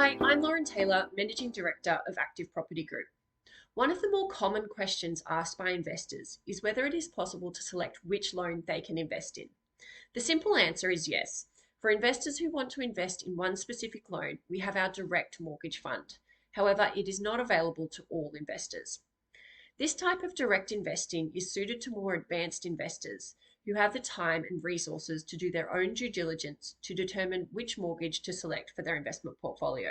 Hi, I'm Lauren Taylor, Managing Director of Active Property Group. One of the more common questions asked by investors is whether it is possible to select which loan they can invest in. The simple answer is yes. For investors who want to invest in one specific loan, we have our direct mortgage fund. However, it is not available to all investors. This type of direct investing is suited to more advanced investors who have the time and resources to do their own due diligence to determine which mortgage to select for their investment portfolio.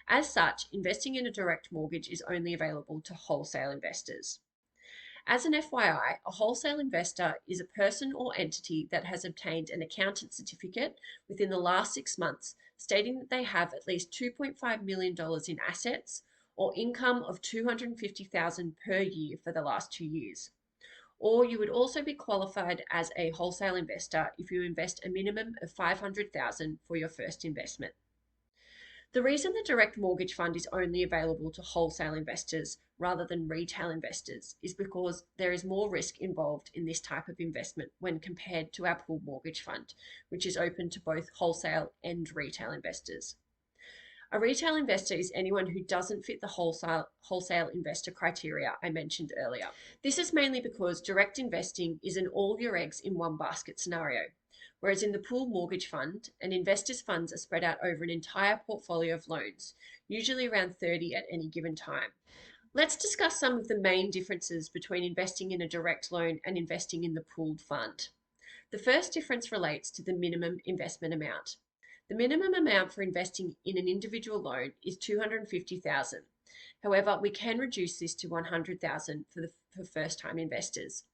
As such, investing in a direct mortgage is only available to wholesale investors. As an FYI, a wholesale investor is a person or entity that has obtained an accountant certificate within the last 6 months stating that they have at least $2.5 million in assets or income of $250,000 per year for the last 2 years. Or you would also be qualified as a wholesale investor if you invest a minimum of $500,000 for your first investment. The reason the direct mortgage fund is only available to wholesale investors rather than retail investors is because there is more risk involved in this type of investment when compared to our pooled mortgage fund, which is open to both wholesale and retail investors. A retail investor is anyone who doesn't fit the wholesale investor criteria I mentioned earlier. This is mainly because direct investing is an all your eggs in one basket scenario, whereas in the pooled mortgage fund, an investor's funds are spread out over an entire portfolio of loans, usually around 30 at any given time. Let's discuss some of the main differences between investing in a direct loan and investing in the pooled fund. The first difference relates to the minimum investment amount. The minimum amount for investing in an individual loan is $250,000. However, we can reduce this to $100,000 for first-time investors.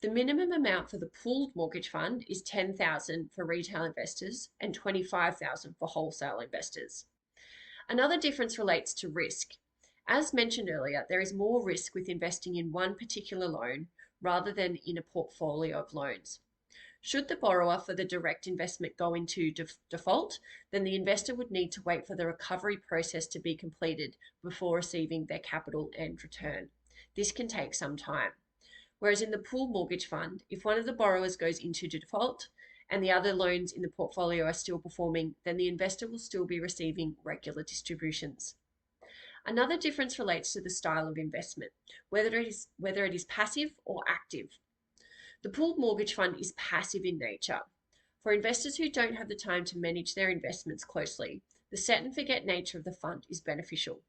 The minimum amount for the pooled mortgage fund is $10,000 for retail investors and $25,000 for wholesale investors. Another difference relates to risk. As mentioned earlier, there is more risk with investing in one particular loan rather than in a portfolio of loans. Should the borrower for the direct investment go into default, then the investor would need to wait for the recovery process to be completed before receiving their capital and return. This can take some time. Whereas in the pooled mortgage fund, if one of the borrowers goes into default and the other loans in the portfolio are still performing, then the investor will still be receiving regular distributions. Another difference relates to the style of investment, whether it is passive or active. The pooled mortgage fund is passive in nature. For investors who don't have the time to manage their investments closely, the set and forget nature of the fund is beneficial.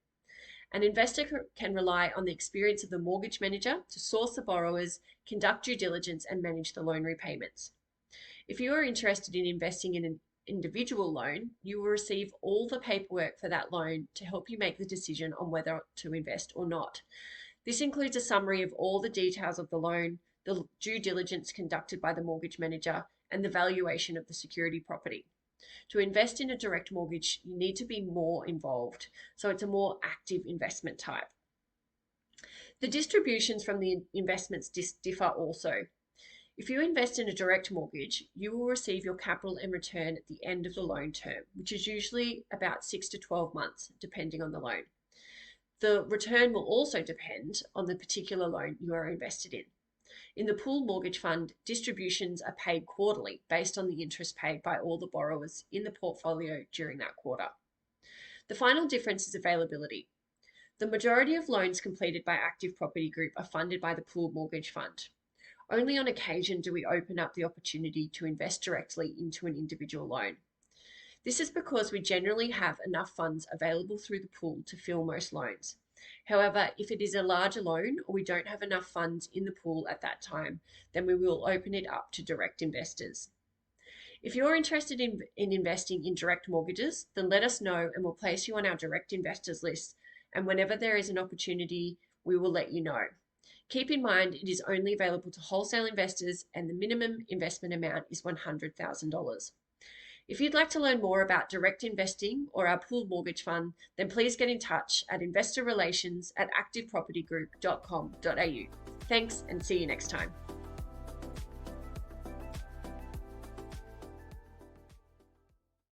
An investor can rely on the experience of the mortgage manager to source the borrowers, conduct due diligence, and manage the loan repayments. If you are interested in investing in an individual loan, you will receive all the paperwork for that loan to help you make the decision on whether to invest or not. This includes a summary of all the details of the loan, the due diligence conducted by the mortgage manager, and the valuation of the security property. To invest in a direct mortgage, you need to be more involved, so it's a more active investment type. The distributions from the investments differ also. If you invest in a direct mortgage, you will receive your capital and return at the end of the loan term, which is usually about 6 to 12 months, depending on the loan. The return will also depend on the particular loan you are invested in. In the pooled mortgage fund, distributions are paid quarterly based on the interest paid by all the borrowers in the portfolio during that quarter. The final difference is availability. The majority of loans completed by Active Property Group are funded by the pooled mortgage fund. Only on occasion do we open up the opportunity to invest directly into an individual loan. This is because we generally have enough funds available through the pool to fill most loans. However, if it is a larger loan or we don't have enough funds in the pool at that time, then we will open it up to direct investors. If you're interested in investing in direct mortgages, then let us know and we'll place you on our direct investors list. And whenever there is an opportunity, we will let you know. Keep in mind, it is only available to wholesale investors and the minimum investment amount is $100,000. If you'd like to learn more about direct investing or our pooled mortgage fund, then please get in touch at investorrelations@activepropertygroup.com.au. Thanks and see you next time.